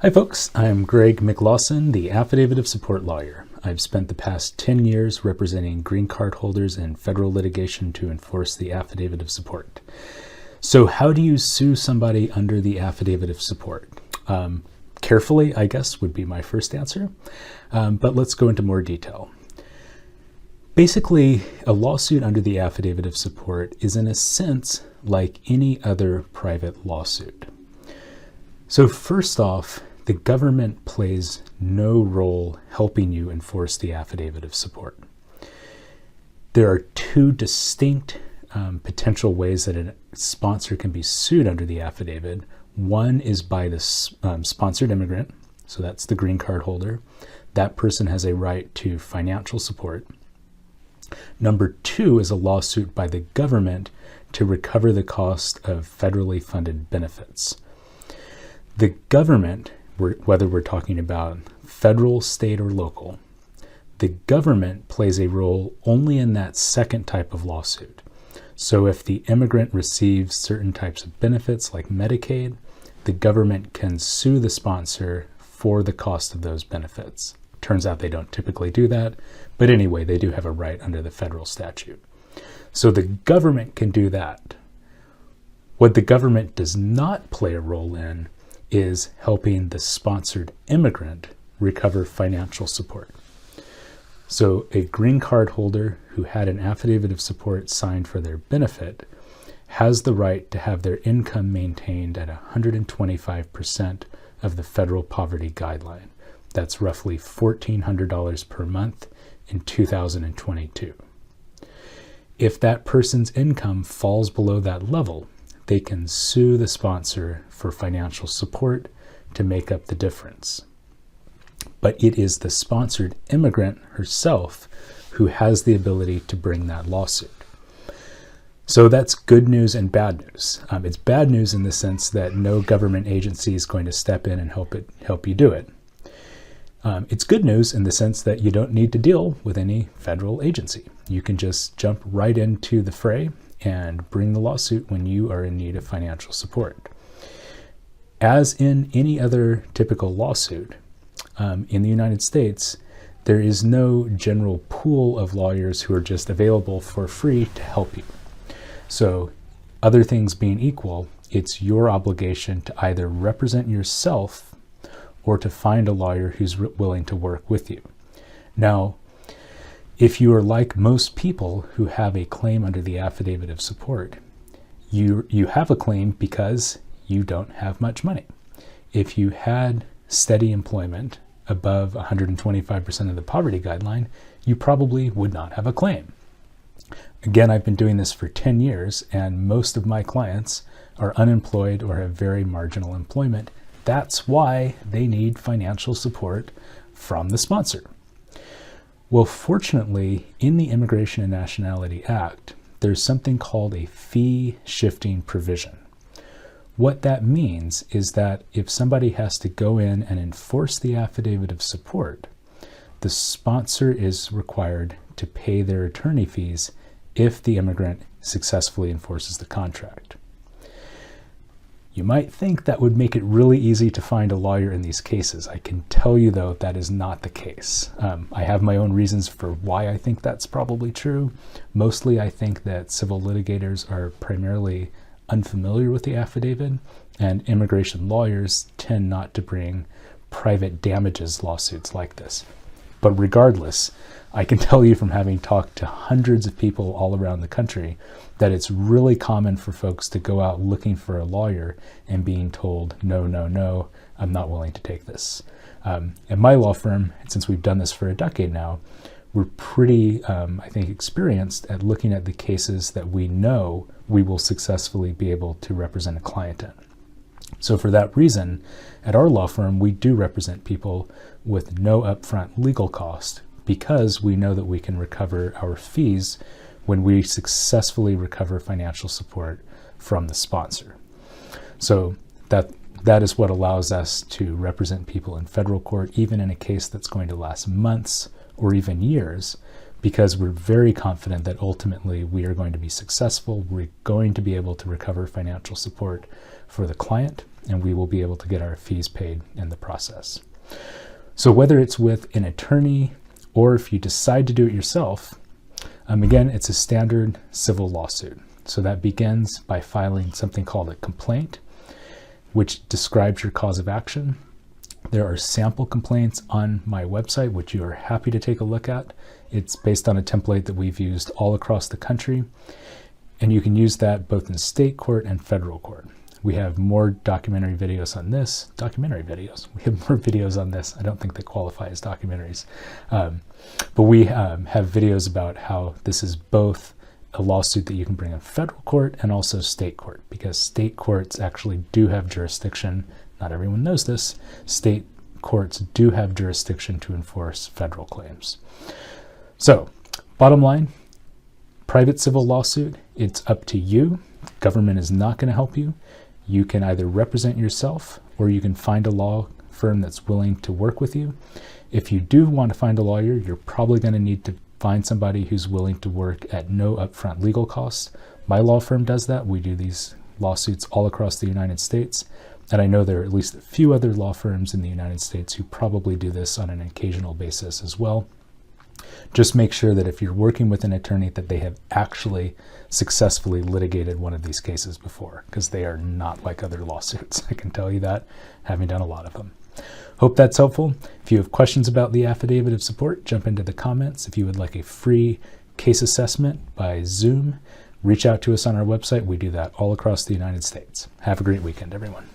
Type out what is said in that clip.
Hi folks, I'm Greg McLawsen, the Affidavit of Support lawyer. I've spent the past 10 years representing green card holders in federal litigation to enforce the Affidavit of Support. So how do you sue somebody under the Affidavit of Support? Carefully, I guess, would be my first answer, but let's go into more detail. Basically, a lawsuit under the Affidavit of Support is in a sense like any other private lawsuit. So first off, the government plays no role helping you enforce the Affidavit of Support. There are two distinct potential ways that a sponsor can be sued under the affidavit. One is by the sponsored immigrant, so that's the green card holder. That person has a right to financial support. Number two is a lawsuit by the government to recover the cost of federally funded benefits. The government, whether we're talking about federal, state, or local, the government plays a role only in that second type of lawsuit. So if the immigrant receives certain types of benefits like Medicaid, the government can sue the sponsor for the cost of those benefits. Turns out they don't typically do that, but anyway, they do have a right under the federal statute. So the government can do that. What the government does not play a role in is helping the sponsored immigrant recover financial support. So a green card holder who had an affidavit of support signed for their benefit has the right to have their income maintained at 125% of the federal poverty guideline. That's roughly $1,400 per month in 2022. If that person's income falls below that level, they can sue the sponsor for financial support to make up the difference. But it is the sponsored immigrant herself who has the ability to bring that lawsuit. So that's good news and bad news. It's bad news in the sense that no government agency is going to step in and help you do it. It's good news in the sense that you don't need to deal with any federal agency. You can just jump right into the fray and bring the lawsuit when you are in need of financial support. As in any other typical lawsuit, in the United States, there is no general pool of lawyers who are just available for free to help you. So, other things being equal, it's your obligation to either represent yourself or to find a lawyer who's willing to work with you. Now, if you are like most people who have a claim under the Affidavit of Support, you have a claim because you don't have much money. If you had steady employment above 125% of the poverty guideline, you probably would not have a claim. Again, I've been doing this for 10 years, and most of my clients are unemployed or have very marginal employment. That's why they need financial support from the sponsor. Well, fortunately, in the Immigration and Nationality Act, there's something called a fee shifting provision. What that means is that if somebody has to go in and enforce the Affidavit of Support, the sponsor is required to pay their attorney fees if the immigrant successfully enforces the contract. You might think that would make it really easy to find a lawyer in these cases. I can tell you, though, that is not the case. I have my own reasons for why I think that's probably true. Mostly, I think that civil litigators are primarily unfamiliar with the affidavit, and immigration lawyers tend not to bring private damages lawsuits like this. But regardless, I can tell you from having talked to hundreds of people all around the country that it's really common for folks to go out looking for a lawyer and being told, no, no, no, I'm not willing to take this. At my law firm, since we've done this for a decade now, we're pretty, I think, experienced at looking at the cases that we know we will successfully be able to represent a client in. So for that reason, at our law firm, we do represent people with no upfront legal cost because we know that we can recover our fees when we successfully recover financial support from the sponsor. So that is what allows us to represent people in federal court, even in a case that's going to last months or even years, because we're very confident that ultimately we are going to be successful. We're going to be able to recover financial support for the client, and we will be able to get our fees paid in the process. So whether it's with an attorney or if you decide to do it yourself, again, it's a standard civil lawsuit. So that begins by filing something called a complaint, which describes your cause of action. There are sample complaints on my website, which you are happy to take a look at. It's based on a template that we've used all across the country, and you can use that both in state court and federal court. We have more documentary videos on this. We have more videos on this. I don't think they qualify as documentaries. But we have videos about how this is both a lawsuit that you can bring in federal court and also state court, because state courts actually do have jurisdiction. Not everyone knows this. State courts do have jurisdiction to enforce federal claims. So, bottom line, private civil lawsuit, it's up to you. Government is not going to help you. You can either represent yourself or you can find a law firm that's willing to work with you. If you do want to find a lawyer, you're probably going to need to find somebody who's willing to work at no upfront legal costs. My law firm does that. We do these lawsuits all across the United States. And I know there are at least a few other law firms in the United States who probably do this on an occasional basis as well. Just make sure that if you're working with an attorney that they have actually successfully litigated one of these cases before, because they are not like other lawsuits. I can tell you that, having done a lot of them. Hope that's helpful. If you have questions about the Affidavit of Support, jump into the comments. If you would like a free case assessment by Zoom, reach out to us on our website. We do that all across the United States. Have a great weekend, everyone.